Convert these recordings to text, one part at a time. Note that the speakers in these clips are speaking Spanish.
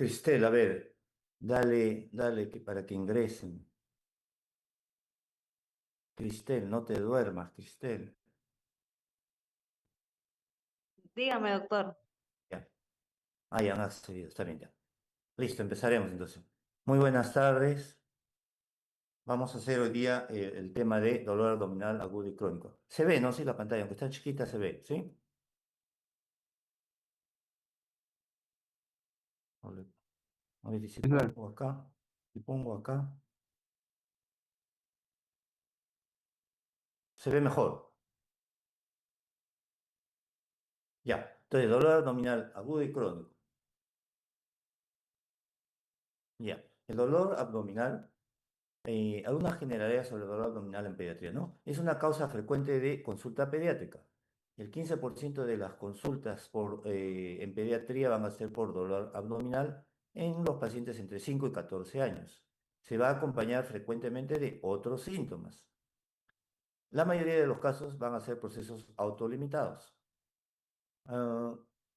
Cristel, a ver, dale para que ingresen. Cristel, no te duermas, Cristel. Dígame, doctor. Ya, ya han accedido, está bien ya. Listo, empezaremos entonces. Muy buenas tardes. Vamos a hacer hoy día el tema de dolor abdominal agudo y crónico. Se ve, ¿no? Sí, la pantalla, aunque está chiquita, se ve, ¿sí? A ver, y si Claro. pongo acá, si pongo acá, se ve mejor. Ya, entonces, dolor abdominal agudo y crónico. Ya, el dolor abdominal. Algunas generalidades sobre el dolor abdominal en pediatría, ¿no? Es una causa frecuente de consulta pediátrica. El 15% de las consultas en pediatría van a ser por dolor abdominal en los pacientes entre 5 y 14 años. Se va a acompañar frecuentemente de otros síntomas. La mayoría de los casos van a ser procesos autolimitados. Ah,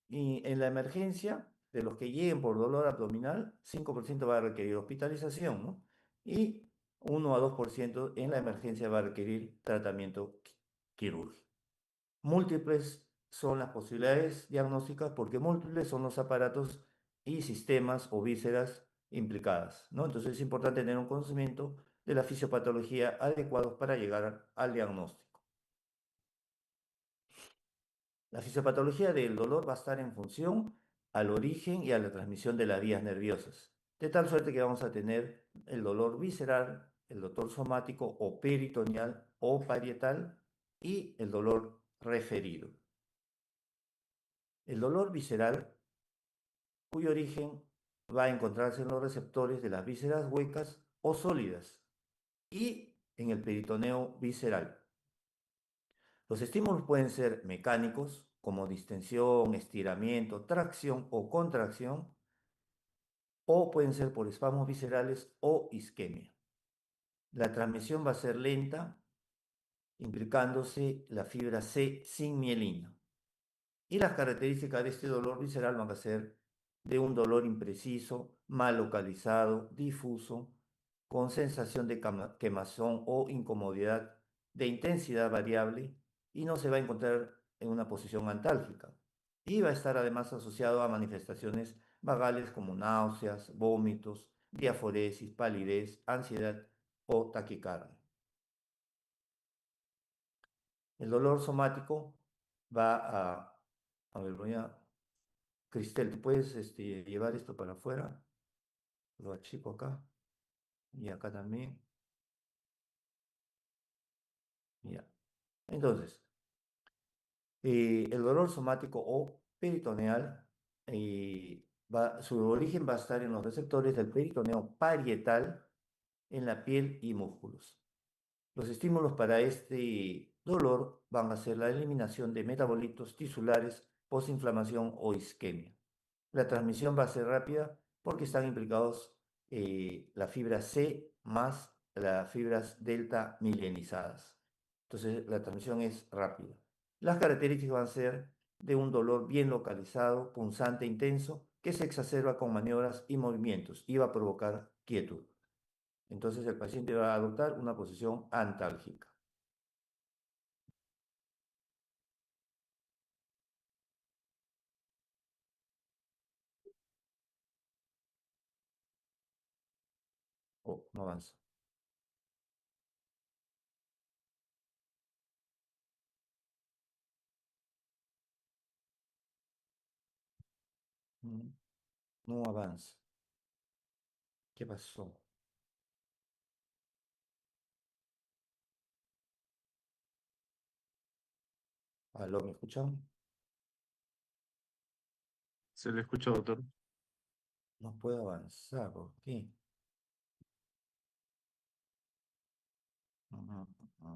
y en la emergencia, de los que lleguen por dolor abdominal, 5% va a requerir hospitalización, ¿no? Y 1 a 2% en la emergencia va a requerir tratamiento quirúrgico. Múltiples son las posibilidades diagnósticas porque múltiples son los aparatos y sistemas o vísceras implicadas, ¿no? Entonces es importante tener un conocimiento de la fisiopatología adecuados para llegar al diagnóstico. La fisiopatología del dolor va a estar en función al origen y a la transmisión de las vías nerviosas, de tal suerte que vamos a tener el dolor visceral, el dolor somático o peritoneal o parietal y el dolor referido. El dolor visceral, cuyo origen va a encontrarse en los receptores de las vísceras huecas o sólidas y en el peritoneo visceral. Los estímulos pueden ser mecánicos, como distensión, estiramiento, tracción o contracción, o pueden ser por espasmos viscerales o isquemia. La transmisión va a ser lenta, implicándose la fibra C sin mielina. Y las características de este dolor visceral van a ser de un dolor impreciso, mal localizado, difuso, con sensación de quemazón o incomodidad de intensidad variable y no se va a encontrar en una posición antálgica. Y va a estar además asociado a manifestaciones vagales como náuseas, vómitos, diaforesis, palidez, ansiedad o taquicardia. El dolor somático va a ver, voy a Cristel, ¿tú puedes llevar esto para afuera? Lo achico acá y acá también. Ya. Entonces, el dolor somático o peritoneal, su origen va a estar en los receptores del peritoneo parietal en la piel y músculos. Los estímulos para este dolor van a ser la eliminación de metabolitos tisulares, postinflamación o isquemia. La transmisión va a ser rápida porque están implicados la fibra C más las fibras delta milenizadas. Entonces, la transmisión es rápida. Las características van a ser de un dolor bien localizado, punzante, intenso, que se exacerba con maniobras y movimientos y va a provocar quietud. Entonces, el paciente va a adoptar una posición antálgica. Oh, no avanza. Mm, No avanza. ¿Qué pasó? ¿Aló, me escuchan? Se le escucha, doctor. No puedo avanzar, ¿por qué? Ujú, ujú.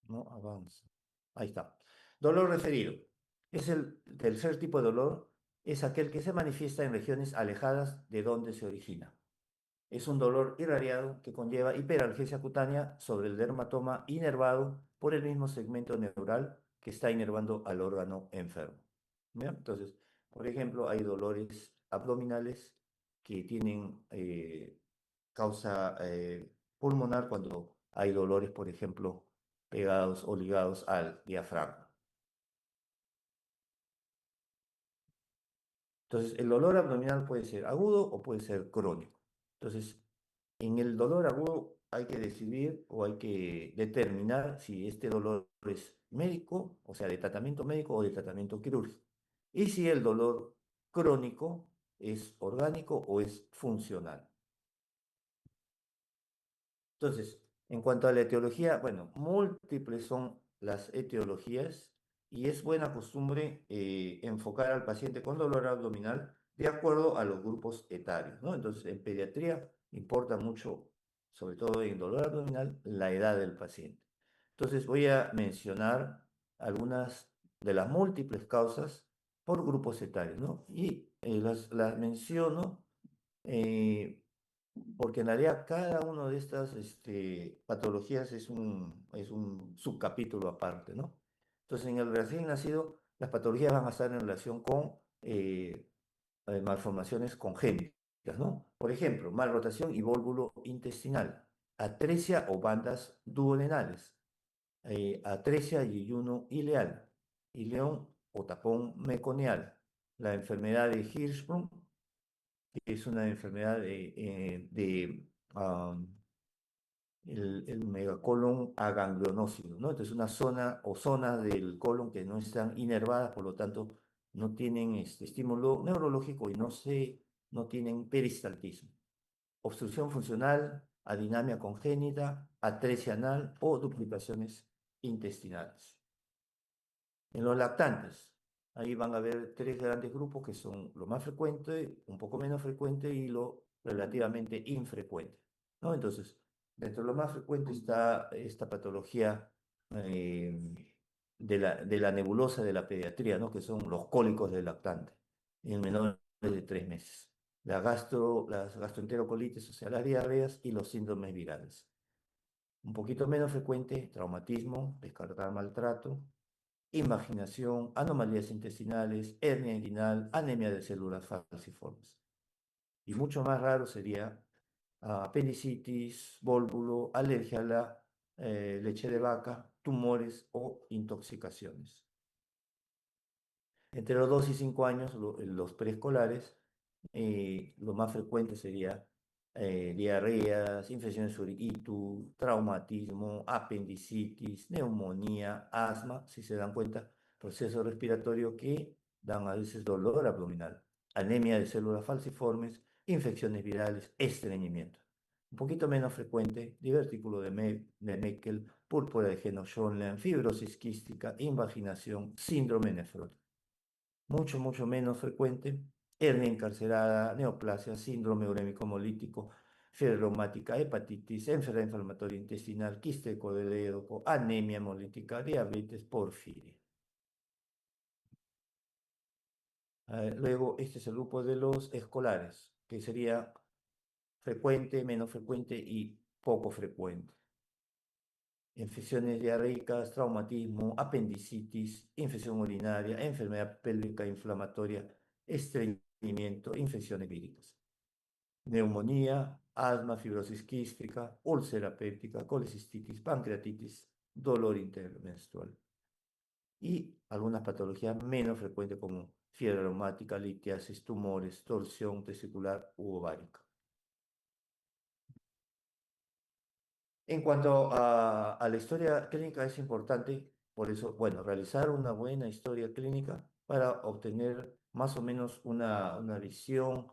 No avanza. Ahí está. Dolor referido. Es el tercer tipo de dolor, es aquel que se manifiesta en regiones alejadas de donde se origina. Es un dolor irradiado que conlleva hiperalgesia cutánea sobre el dermatoma inervado por el mismo segmento neural que está inervando al órgano enfermo. ¿Ya? Entonces, por ejemplo, hay dolores abdominales que tienen causa pulmonar cuando hay dolores, por ejemplo, pegados o ligados al diafragma. Entonces, el dolor abdominal puede ser agudo o puede ser crónico. Entonces, en el dolor agudo hay que decidir o hay que determinar si este dolor es médico, o sea, de tratamiento médico o de tratamiento quirúrgico. Y si el dolor crónico es orgánico o es funcional. Entonces, en cuanto a la etiología, bueno, múltiples son las etiologías y es buena costumbre enfocar al paciente con dolor abdominal de acuerdo a los grupos etarios, ¿no? Entonces, en pediatría importa mucho, sobre todo en dolor abdominal, la edad del paciente. Entonces, voy a mencionar algunas de las múltiples causas por grupos etarios, ¿no? Y las menciono. eh, Porque en realidad cada una de estas patologías es un subcapítulo aparte, ¿no? Entonces, en el recién nacido, las patologías van a estar en relación con malformaciones congénitas, ¿no? Por ejemplo, malrotación y vólvulo intestinal, atresia o bandas duodenales, atresia y ayuno ileal, ileón o tapón meconial, la enfermedad de Hirschsprung, que es una enfermedad el megacolon aganglionócido, ¿no? Entonces, una zona o zonas del colon que no están inervadas, por lo tanto, no tienen este estímulo neurológico y no tienen peristaltismo. Obstrucción funcional, adinamia congénita, atresia anal o duplicaciones intestinales. En los lactantes, ahí van a haber tres grandes grupos que son lo más frecuente, un poco menos frecuente y lo relativamente infrecuente, ¿no? Entonces, dentro de lo más frecuente está esta patología de la nebulosa de la pediatría, ¿no? Que son los cólicos del lactante en menores de 3 meses. Las gastroenterocolitis, o sea, las diarreas y los síndromes virales. Un poquito menos frecuente, traumatismo, descartar maltrato, imaginación, anomalías intestinales, hernia inguinal, anemia de células falciformes. Y mucho más raro sería apendicitis, vólvulo, alergia a la leche de vaca, tumores o intoxicaciones. Entre los 2 y 5 años, los preescolares, lo más frecuente sería diarreas, infecciones uritu, traumatismo, apendicitis, neumonía, asma, si se dan cuenta, proceso respiratorio que dan a veces dolor abdominal, anemia de células falciformes, infecciones virales, estreñimiento. Un poquito menos frecuente, divertículo de Meckel, púrpura de Heno-Schönlein, fibrosis quística, invaginación, síndrome nefrótico. Mucho menos frecuente, hernia encarcerada, neoplasia, síndrome urémico hemolítico, fiebre reumática, hepatitis, enfermedad inflamatoria intestinal, quiste coledóco, anemia hemolítica, diabetes, porfiria. Luego, este es el grupo de los escolares, que sería frecuente, menos frecuente y poco frecuente. Infecciones diarreicas, traumatismo, apendicitis, infección urinaria, enfermedad pélvica inflamatoria, estreñimiento, infecciones víricas, neumonía, asma, fibrosis quística, úlcera péptica, colecistitis, pancreatitis, dolor intermenstrual y algunas patologías menos frecuentes como fiebre reumática, litiasis, tumores, torsión testicular u ovárica. En cuanto a la historia clínica es importante, por eso, bueno, realizar una buena historia clínica para obtener más o menos una visión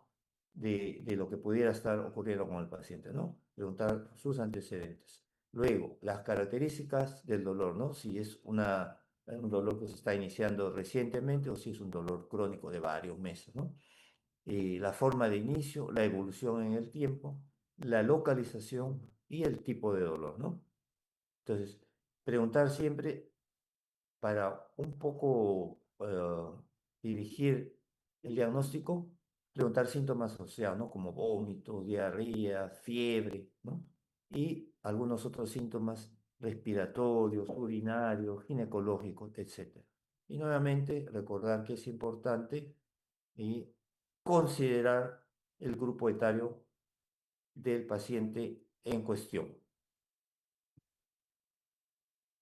de lo que pudiera estar ocurriendo con el paciente, ¿no? Preguntar sus antecedentes. Luego, las características del dolor, ¿no? Si es un dolor que se está iniciando recientemente o si es un dolor crónico de varios meses, ¿no? La forma de inicio, la evolución en el tiempo, la localización y el tipo de dolor, ¿no? Entonces, preguntar siempre para un poco dirigir el diagnóstico, preguntar síntomas asociados, ¿no? Como vómito, diarrea, fiebre, ¿no? Y algunos otros síntomas respiratorios, urinarios, ginecológicos, etcétera. Y nuevamente recordar que es importante considerar el grupo etario del paciente en cuestión.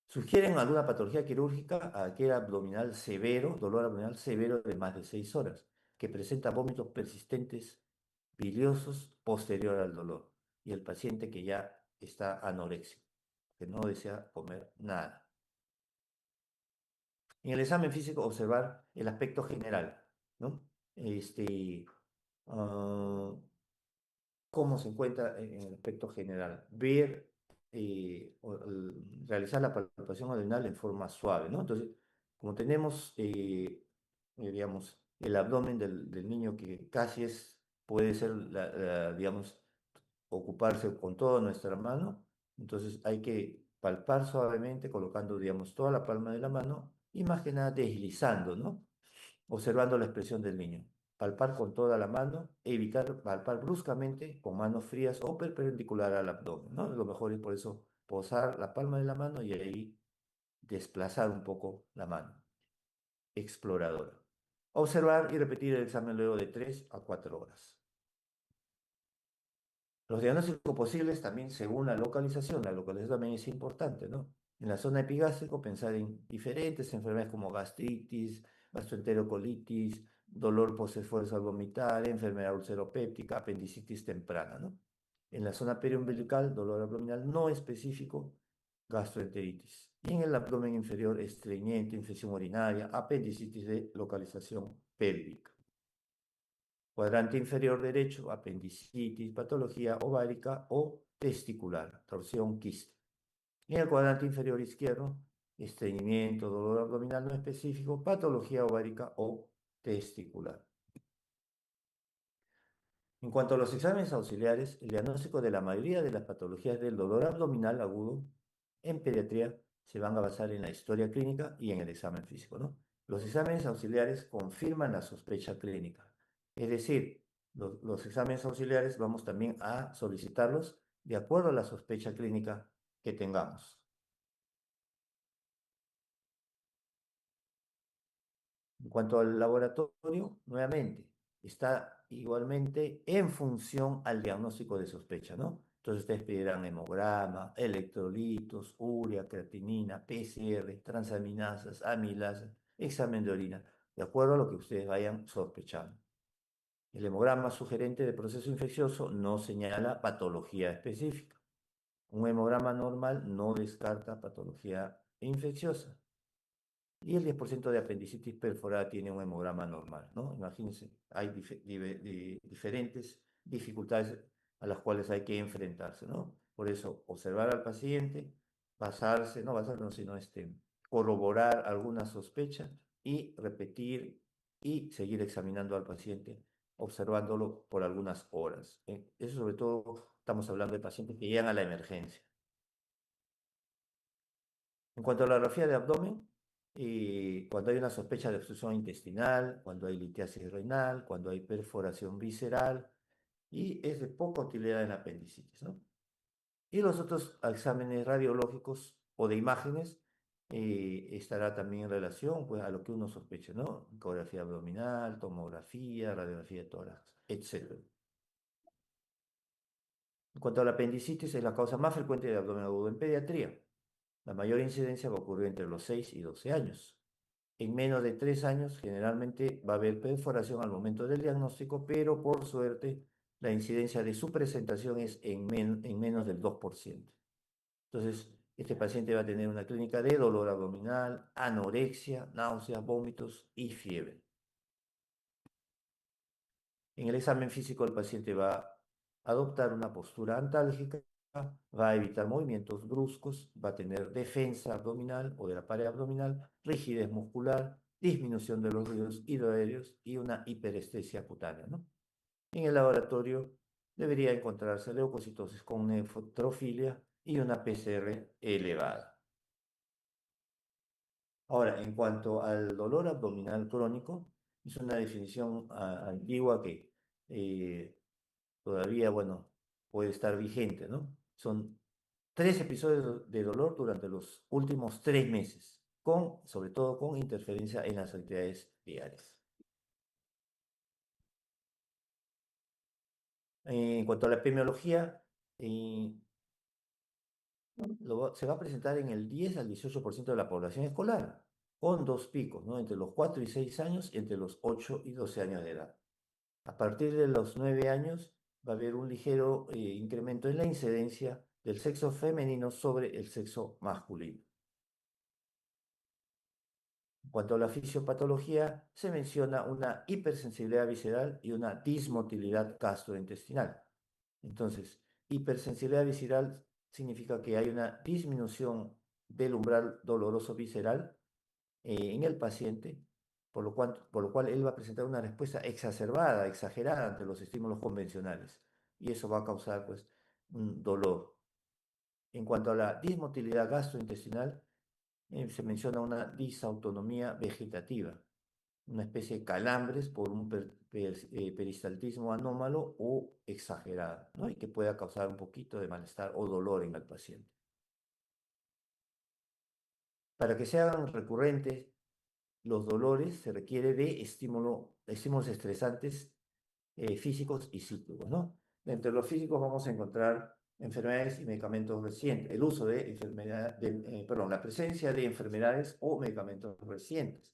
Sugieren alguna patología quirúrgica, aquel abdominal severo, dolor abdominal severo de más de 6 horas, que presenta vómitos persistentes, biliosos, posterior al dolor, y el paciente que ya está anoréxico, que no desea comer nada. En el examen físico observar el aspecto general, ¿no? Ah, cómo se encuentra en el aspecto general. Ver, realizar la palpación abdominal en forma suave, ¿no? Entonces, como tenemos, digamos, el abdomen del niño que casi puede ser, digamos, ocuparse con toda nuestra mano, entonces hay que palpar suavemente, colocando, digamos, toda la palma de la mano y más que nada deslizando, ¿no? Observando la expresión del niño. Palpar con toda la mano, evitar palpar bruscamente con manos frías o perpendicular al abdomen, ¿no? Lo mejor es por eso posar la palma de la mano y ahí desplazar un poco la mano. Exploradora. Observar y repetir el examen luego de 3 a 4 horas. Los diagnósticos posibles también según la localización también es importante, ¿no? En la zona epigástrico pensar en diferentes enfermedades como gastritis, gastroenterocolitis, dolor post-esfuerzo al vomitar, enfermedad ulceropéptica, apendicitis temprana, ¿no? En la zona periumbilical, dolor abdominal no específico, gastroenteritis. Y en el abdomen inferior, estreñimiento, infección urinaria, apendicitis de localización pélvica. Cuadrante inferior derecho, apendicitis, patología ovárica o testicular, torsión quiste. Y en el cuadrante inferior izquierdo, estreñimiento, dolor abdominal no específico, patología ovárica o testicular. En cuanto a los exámenes auxiliares, el diagnóstico de la mayoría de las patologías del dolor abdominal agudo en pediatría se van a basar en la historia clínica y en el examen físico, ¿no? Los exámenes auxiliares confirman la sospecha clínica. Es decir, los exámenes auxiliares vamos también a solicitarlos de acuerdo a la sospecha clínica que tengamos. En cuanto al laboratorio, nuevamente, está igualmente en función al diagnóstico de sospecha, ¿no? Entonces ustedes pedirán hemograma, electrolitos, urea, creatinina, PCR, transaminasas, amilasas, examen de orina, de acuerdo a lo que ustedes vayan sospechando. El hemograma sugerente de proceso infeccioso no señala patología específica. Un hemograma normal no descarta patología infecciosa. Y el 10% de apendicitis perforada tiene un hemograma normal, ¿no? Imagínense, hay diferentes dificultades a las cuales hay que enfrentarse, ¿no? Por eso, observar al paciente, basarse, no basarse, no, sino corroborar alguna sospecha y repetir y seguir examinando al paciente, observándolo por algunas horas. Eso sobre todo estamos hablando de pacientes que llegan a la emergencia. En cuanto a la radiografía de abdomen, cuando hay una sospecha de obstrucción intestinal, cuando hay litiasis renal, cuando hay perforación visceral, y es de poca utilidad en apendicitis, ¿no? Y los otros exámenes radiológicos o de imágenes estará también en relación pues, a lo que uno sospeche, ¿no? Ecografía abdominal, tomografía, radiografía de tórax, etc. En cuanto a la apendicitis, es la causa más frecuente de abdomen agudo en pediatría. La mayor incidencia va a ocurrir entre los 6 y 12 años. En menos de 3 años, generalmente va a haber perforación al momento del diagnóstico, pero por suerte la incidencia de su presentación es en menos del 2%. Entonces, este paciente va a tener una clínica de dolor abdominal, anorexia, náuseas, vómitos y fiebre. En el examen físico, el paciente va a adoptar una postura antálgica, va a evitar movimientos bruscos, va a tener defensa abdominal o de la pared abdominal, rigidez muscular, disminución de los ruidos hidroaéreos y una hiperestesia cutánea, ¿no? En el laboratorio debería encontrarse leucocitosis con neutrofilia y una PCR elevada. Ahora, en cuanto al dolor abdominal crónico, es una definición antigua que eh, todavía, bueno, puede estar vigente, ¿no? Son 3 episodios de dolor durante los últimos 3 meses, sobre todo con interferencia en las actividades diarias. En cuanto a la epidemiología, eh, se va a presentar en el 10 al 18% de la población escolar, con dos picos, ¿no? Entre los 4 y 6 años y entre los 8 y 12 años de edad. A partir de los 9 años va a haber un ligero incremento en la incidencia del sexo femenino sobre el sexo masculino. En cuanto a la fisiopatología, se menciona una hipersensibilidad visceral y una dismotilidad gastrointestinal. Entonces, hipersensibilidad visceral significa que hay una disminución del umbral doloroso visceral en el paciente, por lo cual él va a presentar una respuesta exacerbada, exagerada ante los estímulos convencionales. Y eso va a causar, pues, un dolor. En cuanto a la dismotilidad gastrointestinal, se menciona una disautonomía vegetativa, una especie de calambres por un peristaltismo anómalo o exagerado, ¿no? Y que pueda causar un poquito de malestar o dolor en el paciente. Para que sean recurrentes los dolores, se requiere de estímulos estresantes físicos y psíquicos, ¿no? Entre los físicos vamos a encontrar enfermedades y medicamentos recientes, el uso de la presencia de enfermedades o medicamentos recientes.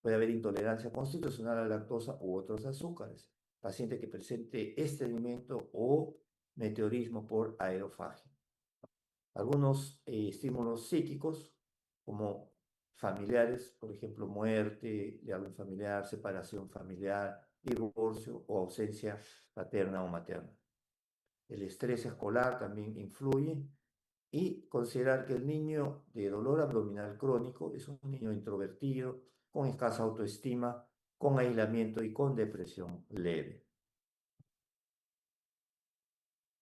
Puede haber intolerancia constitucional a la lactosa u otros azúcares. Paciente que presente estreñimiento o meteorismo por aerofagia. Algunos estímulos psíquicos, como familiares, por ejemplo, muerte de algún familiar, separación familiar, divorcio o ausencia paterna o materna. El estrés escolar también influye y considerar que el niño de dolor abdominal crónico es un niño introvertido, con escasa autoestima, con aislamiento y con depresión leve.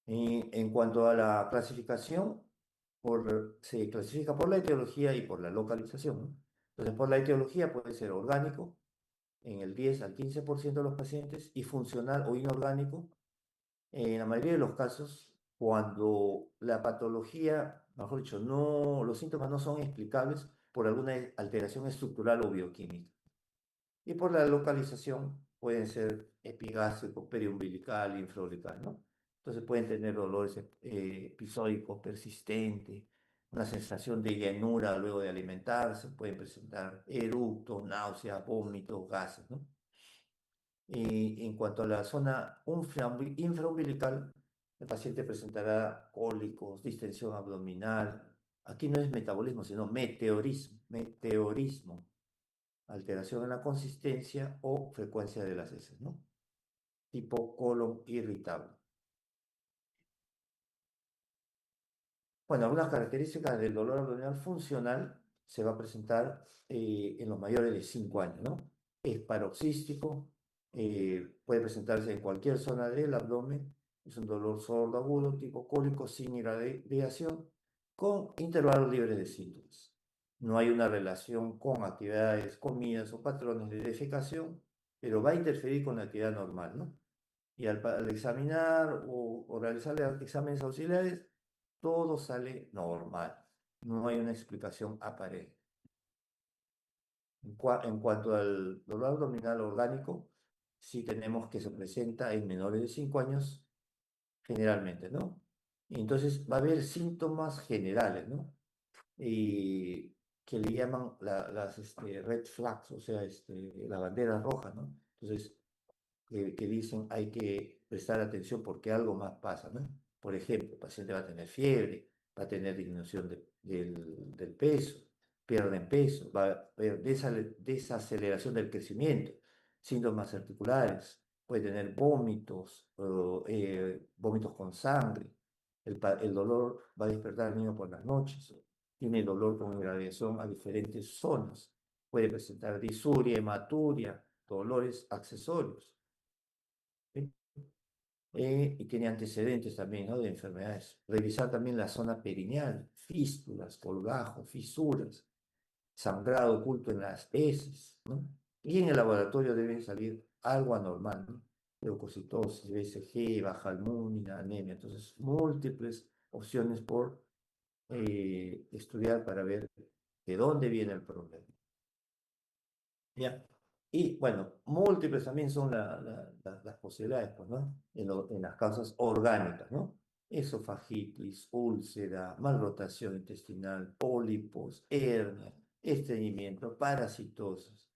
En cuanto a la clasificación, se clasifica por la etiología y por la localización, ¿no? Entonces, por la etiología puede ser orgánico en el 10 al 15% de los pacientes y funcional o inorgánico en la mayoría de los casos cuando la patología, mejor dicho, no, los síntomas no son explicables por alguna alteración estructural o bioquímica. Y por la localización pueden ser epigástrico, periumbilical, infraumbilical, ¿no? Entonces pueden tener dolores episódicos persistentes, una sensación de llenura luego de alimentarse, pueden presentar eructos, náuseas, vómitos, gases, ¿no? Y en cuanto a la zona infraumbilical, el paciente presentará cólicos, distensión abdominal. Aquí no es metabolismo, sino meteorismo, alteración en la consistencia o frecuencia de las heces, ¿no? Tipo colon irritable. Bueno, algunas características del dolor abdominal funcional se va a presentar en los mayores de 5 años, ¿no? Es paroxístico, puede presentarse en cualquier zona del abdomen, es un dolor sordo agudo, tipo cólico, sin irradiación, con intervalos libres de síntomas. No hay una relación con actividades, comidas o patrones de defecación, pero va a interferir con la actividad normal, ¿no? Y al examinar o realizar exámenes auxiliares, todo sale normal. No hay una explicación aparente. En cuanto al dolor abdominal orgánico, sí tenemos que se presenta en menores de 5 años, generalmente, ¿no? Y entonces va a haber síntomas generales, ¿no? Y que le llaman las red flags, o sea, las banderas rojas, ¿no? Entonces, que dicen hay que prestar atención porque algo más pasa, ¿no? Por ejemplo, el paciente va a tener fiebre, va a tener disminución del peso, pierden peso, va a haber desaceleración del crecimiento, síntomas articulares, puede tener vómitos, vómitos con sangre, el dolor va a despertar al niño por las noches, tiene dolor con irradiación a diferentes zonas, puede presentar disuria, hematuria, dolores accesorios. ¿Sí? Y tiene antecedentes también, ¿no? De enfermedades. Revisar también la zona perineal, fístulas, colgajos, fisuras, sangrado oculto en las heces, ¿no? Y en el laboratorio debe salir algo anormal, ¿no? leucocitosis, BCG, baja albúmina, anemia. Entonces, múltiples opciones por estudiar para ver de dónde viene el problema. ¿Ya? Y bueno, múltiples también son las posibilidades, pues, ¿no? En las causas orgánicas, ¿no? Esofagitis, úlcera, malrotación intestinal, pólipos, hernia, estreñimiento, parasitosis,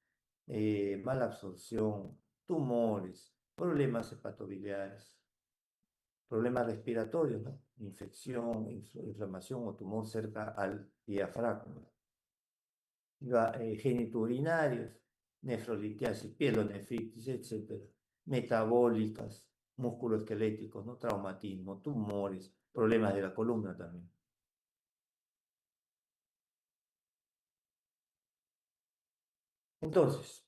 malabsorción, tumores, problemas hepatobiliares, problemas respiratorios, ¿no? Infección, inflamación o tumor cerca al diafragma, genitourinarios, nefrolitiasis, pielonefritis, etcétera, metabólicas, musculoesqueléticos, ¿no? Traumatismo, tumores, problemas de la columna también. Entonces,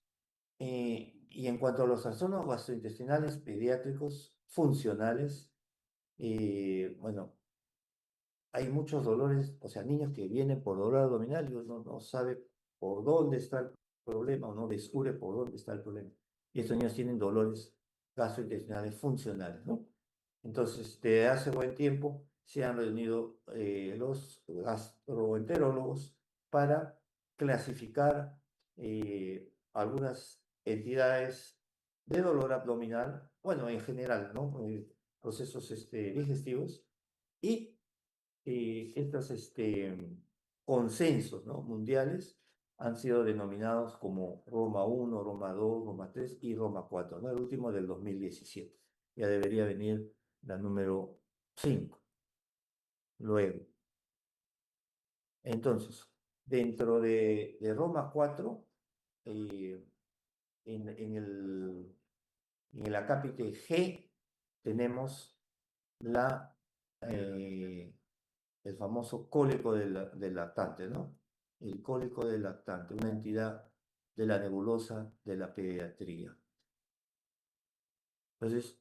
y en cuanto a los trastornos gastrointestinales pediátricos funcionales, bueno, hay muchos dolores, o sea, niños que vienen por dolor abdominal y uno no sabe por dónde está el problema o no descubre por dónde está el problema. Y estos niños tienen dolores gastrointestinales funcionales, ¿no? Entonces, desde hace buen tiempo se han reunido los gastroenterólogos para clasificar algunas entidades de dolor abdominal, bueno, en general, ¿no? Procesos digestivos y estos consensos, ¿no? mundiales han sido denominados como Roma 1, Roma 2, Roma 3 y Roma 4, ¿no? El último del 2017. Ya debería venir la número 5. Luego, entonces, dentro de Roma 4, eh, en el acápite G tenemos la eh, el famoso cólico del lactante, ¿no? El cólico del lactante, una entidad de la nebulosa de la pediatría. Entonces,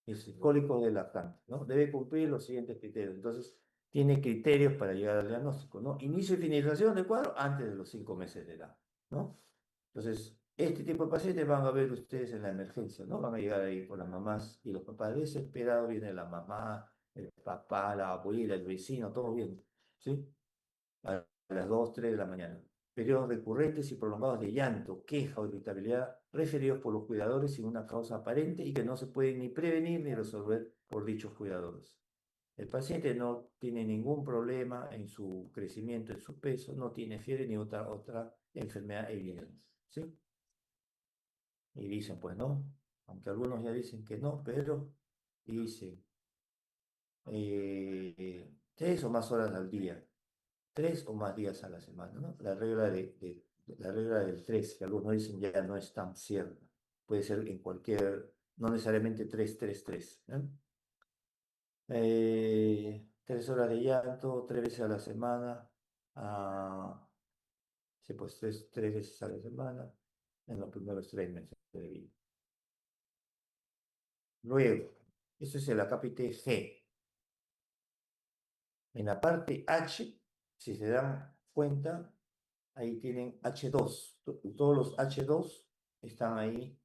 es el cólico del lactante, ¿no? Debe cumplir los siguientes criterios. Entonces, tiene criterios para llegar al diagnóstico, ¿no? Inicio y finalización del cuadro antes de los 5 meses de edad, ¿no? Entonces, este tipo de pacientes van a ver ustedes en la emergencia, ¿no? Van a llegar ahí con las mamás y los papás desesperados, viene la mamá, el papá, la abuela, el vecino, todo bien, ¿sí? A las 2 3 de la mañana. Periodos recurrentes y prolongados de llanto, queja o irritabilidad referidos por los cuidadores sin una causa aparente y que no se pueden ni prevenir ni resolver por dichos cuidadores. El paciente no tiene ningún problema en su crecimiento, en su peso, no tiene fiebre ni otra enfermedad evidente, ¿sí? Y dicen, pues no, aunque algunos ya dicen que no, pero dicen 3 o más horas al día, 3 o más días a la semana, ¿no? La regla del 3, que algunos dicen ya no es tan cierta. Puede ser en cualquier, no necesariamente 3 3 3, ¿no? 3 horas de llanto, 3 veces a la semana, sí, pues 3 veces a la semana en los primeros 3 meses de vida. Luego, eso es el acápite G. En la parte H, si se dan cuenta, ahí tienen H2. Todos los H2 están ahí,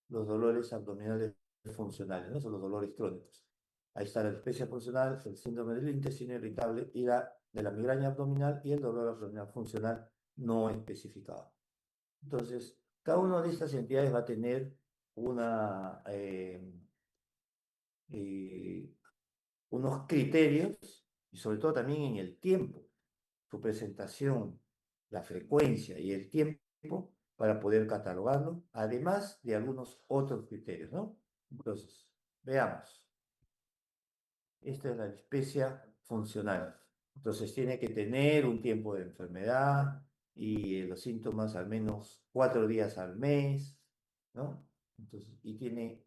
los dolores abdominales funcionales, ¿no? Son los dolores crónicos. Ahí está la dispesia funcional, el síndrome del intestino irritable y de la migraña abdominal y el dolor abdominal funcional no especificado. Entonces, cada una de estas entidades va a tener una, eh, unos criterios y sobre todo también en el tiempo, su presentación, la frecuencia y el tiempo para poder catalogarlo, además de algunos otros criterios, ¿no? Entonces, veamos. Esta es la dispesia funcional. Entonces, tiene que tener un tiempo de enfermedad y los síntomas al menos 4 días al mes, ¿no? Entonces, y tiene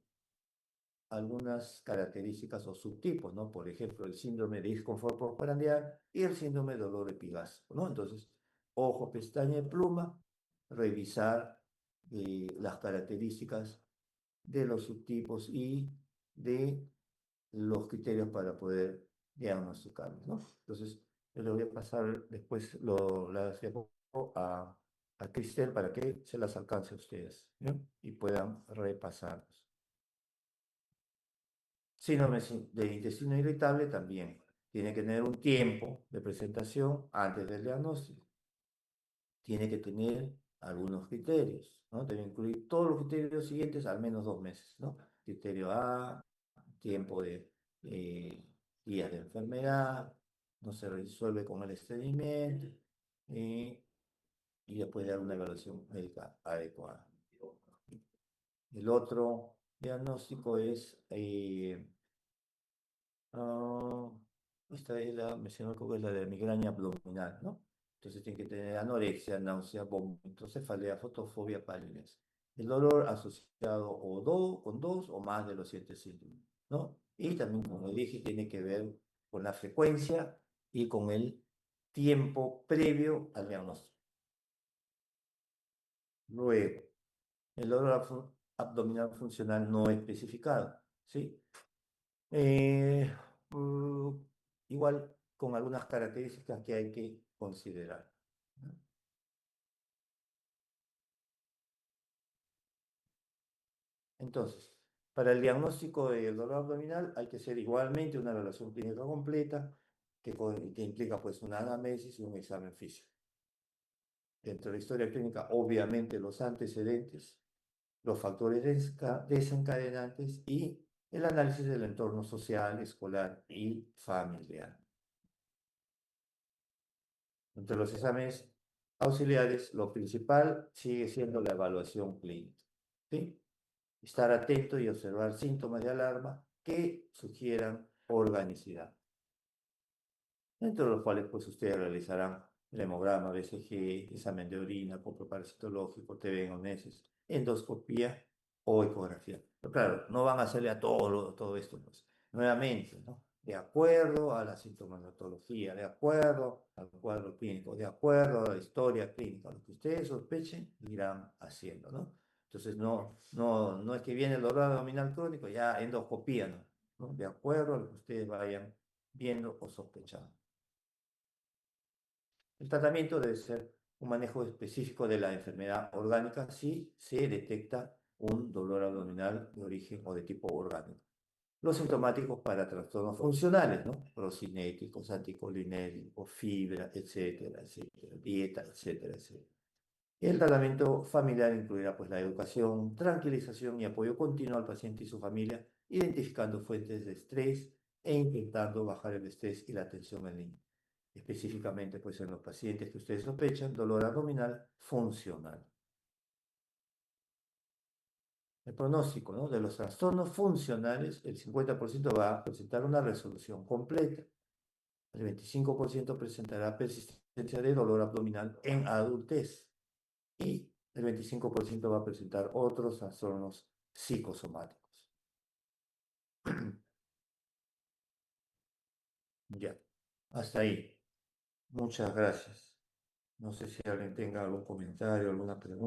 algunas características o subtipos, ¿no? Por ejemplo, el síndrome de disconfort postprandial y el síndrome de dolor epigástrico, ¿no? Entonces, ojo, pestaña y pluma, revisar las características de los subtipos y de los criterios para poder diagnosticarlos, ¿no? Entonces, yo le voy a pasar después las diapositivas a Cristel para que se las alcance a ustedes, ¿no? Y puedan repasarlos. Síndrome de intestino irritable también tiene que tener un tiempo de presentación antes del diagnóstico. Tiene que tener algunos criterios, ¿no? Debe incluir todos los criterios siguientes al menos 2 meses, ¿no? Criterio A, tiempo de eh, días de enfermedad, no se resuelve con el estreñimiento y después dar una evaluación médica adecuada. El otro diagnóstico es Ah, esta es la, mencionó creo que es la de migraña abdominal, ¿no? Entonces tiene que tener anorexia, náusea, vómito, cefalea, fotofobia, palidez. El dolor asociado con dos o más de los 7 síntomas, ¿no? Y también, como dije, tiene que ver con la frecuencia y con el tiempo previo al diagnóstico. Luego, el dolor abdominal funcional no especificado, ¿sí? Eh, mm, igual con algunas características que hay que considerar, ¿no? Entonces, para el diagnóstico del dolor abdominal hay que hacer igualmente una evaluación clínica completa que implica pues una anamnesis y un examen físico. Dentro de la historia clínica, obviamente los antecedentes, los factores desencadenantes y el análisis del entorno social, escolar y familiar. Entre los exámenes auxiliares, lo principal sigue siendo la evaluación clínica, ¿sí? Estar atento y observar síntomas de alarma que sugieran organicidad, dentro de los cuales pues ustedes realizarán el hemograma, BCG, examen de orina, parasitológico, TB en meses, endoscopía o ecografía. Pero claro, no van a hacerle a todo esto, pues, nuevamente, ¿no? De acuerdo a la sintomatología, de acuerdo al cuadro clínico, de acuerdo a la historia clínica, lo que ustedes sospechen, irán haciendo, ¿no? Entonces, no es que viene el dolor abdominal crónico, ya endoscopía, ¿no? ¿No? De acuerdo a lo que ustedes vayan viendo o sospechando. El tratamiento debe ser un manejo específico de la enfermedad orgánica si se detecta un dolor abdominal de origen o de tipo orgánico. Los sintomáticos para trastornos funcionales, ¿no? Procinéticos, anticolinérgicos, fibra, etcétera, etcétera, dieta, etcétera, etcétera. El tratamiento familiar incluirá pues la educación, tranquilización y apoyo continuo al paciente y su familia, identificando fuentes de estrés e intentando bajar el estrés y la tensión en línea. Específicamente pues en los pacientes que ustedes sospechan dolor abdominal funcional. El pronóstico, ¿no? De los trastornos funcionales, el 50% va a presentar una resolución completa. El 25% presentará persistencia de dolor abdominal en adultez. Y el 25% va a presentar otros trastornos psicosomáticos. Ya, hasta ahí. Muchas gracias. No sé si alguien tenga algún comentario, alguna pregunta.